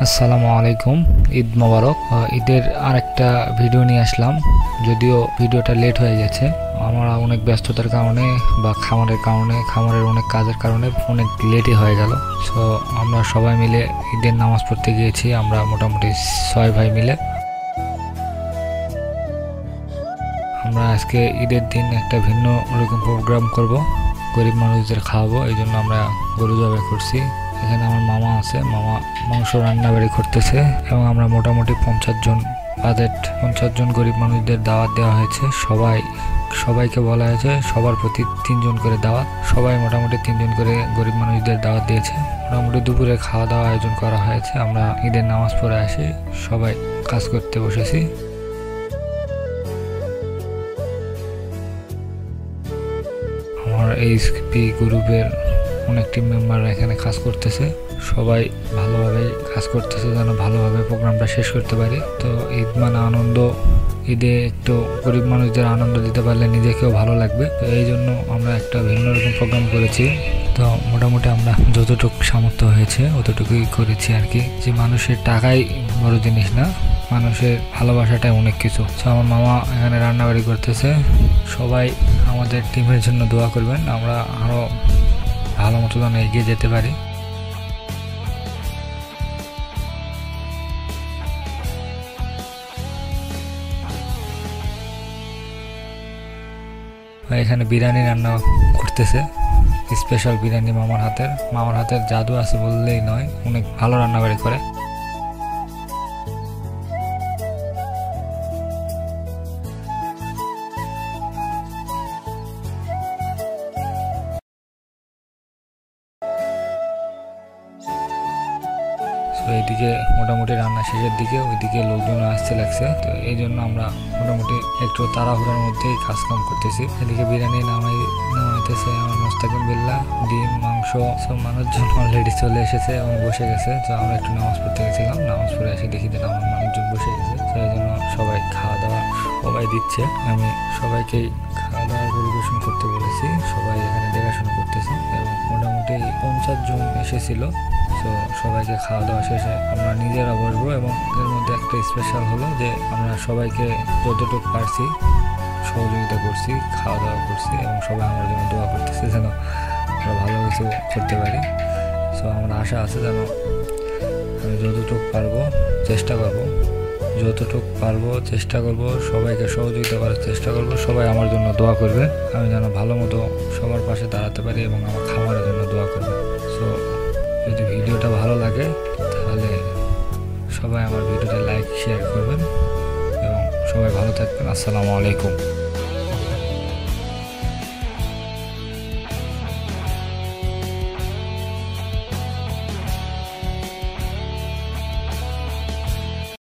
আসসালামু আলাইকুম, ঈদ মোবারক। ঈদের আরেকটা ভিডিও নিয়ে আসলাম, যদিও ভিডিওটা লেট হয়ে গেছে। আমরা অনেক ব্যস্ততার কারণে বা খামারের অনেক কাজের কারণে অনেক লেটই হয়ে গেল। সো আমরা সবাই মিলে ঈদের নামাজ পড়তে গিয়েছি। আমরা মোটামুটি 6 ভাই মিলে আমরা আজকে ঈদের দিন একটা ভিন্ন রকম প্রোগ্রাম করব, গরিব মানুষদের খাওয়াবো। এই জন্য আমরা গরু জবাই করছি। এখানে আমার মামা আছে, মামা মাংস রান্নাবাড়ি করতেছে এবং আমরা মোটামুটি 50 জন গরিব মানুষদের দাওয়াত দেওয়া হয়েছে। সবাইকে বলা হয়েছে সবার প্রতি 3 জন করে দাওয়াত। সবাই মোটামুটি 3 জন করে গরিব মানুষদের দাওয়াত দিয়েছে। মোটামুটি দুপুরে খাওয়া দাওয়া আয়োজন করা হয়েছে। আমরা ঈদের নামাজ পড়ে আসি, সবাই কাজ করতে বসেছি। আমার এইচপি গ্রুপের অনেক টিম মেম্বাররা এখানে কাজ করতেছে। সবাই ভালোভাবে কাজ করতেছে যেন ভালোভাবে প্রোগ্রামটা শেষ করতে পারি। তো ঈদ মানে আনন্দ, ঈদে একটু গরিব মানুষদের আনন্দ দিতে পারলে নিজেকেও ভালো লাগবে। তো এই জন্য আমরা একটা ভিন্ন রকম প্রোগ্রাম করেছি। তো মোটামুটি আমরা যতটুকু সামর্থ্য হয়েছে অতটুকুই করেছি আর কি। যে মানুষের টাকাই বড় জিনিস না, মানুষের ভালোবাসাটাই অনেক কিছু। তো আমার মামা এখানে রান্নাবাড়ি করতেছে। সবাই আমাদের টিমের জন্য দোয়া করবেন, আমরা আরও ভালো মতো যেন এগিয়ে যেতে পারি। এখানে বিরিয়ানি রান্না করতেছে, স্পেশাল বিরিয়ানি মামার হাতের জাদু আছে বললেই নয়, অনেক ভালো রান্নাবাড়ি করে। এইদিকে মোটামুটি রান্না শেষের দিকে, ওইদিকে লোকজন আসতে লাগছে। তো এই জন্য আমরা মোটামুটি একটু তাড়াহুড়ার মধ্যেই কাজকাম করতেছি। এদিকে বিরিয়ানি নামাইতেছে আমার মোস্তাকিম বিল্লাহ। ডিম মাংস সব মানুষজন অলরেডি চলে এসেছে এবং বসে গেছে। তো আমরা একটু নামাজ পড়তে গেছিলাম, নামাজ পড়ে এসে দেখি যে আমার মানুষজন বসে গেছে। তো এই জন্য সবাই খাওয়া দাওয়া সবাই দিচ্ছে। আমি সবাইকেই খাওয়া দাওয়া পরিবেশন করতে বলেছি। সবাই এখানে দেখাশোনা করতেছে এবং মোটামুটি 50 জন এসেছিল। তো সবাইকে খাওয়া দাওয়া শেষে আমরা নিজেরা বসবো এবং এর মধ্যে একটা স্পেশাল হলো যে আমরা সবাইকে যতটুকু পারছি সহযোগিতা করছি, খাওয়া দাওয়া করছি এবং সবাই আমার জন্য দোয়া করতেছে যেন আমরা ভালো কিছু করতে পারি। সো আমার আশা আছে যেন আমি যতটুকু পারবো চেষ্টা করব, সবাইকে সহযোগিতা করার চেষ্টা করব। সবাই আমার জন্য দোয়া করবে, আমি যেন ভালো মতো সবার পাশে দাঁড়াতে পারি এবং আমার খামারের জন্য দোয়া করবে। সো যদি ভিডিওটা ভালো লাগে তাহলে সবাই আমার ভিডিওটা লাইক শেয়ার করবেন এবং সবাই ভালো থাকবেন। আসসালামু আলাইকুম।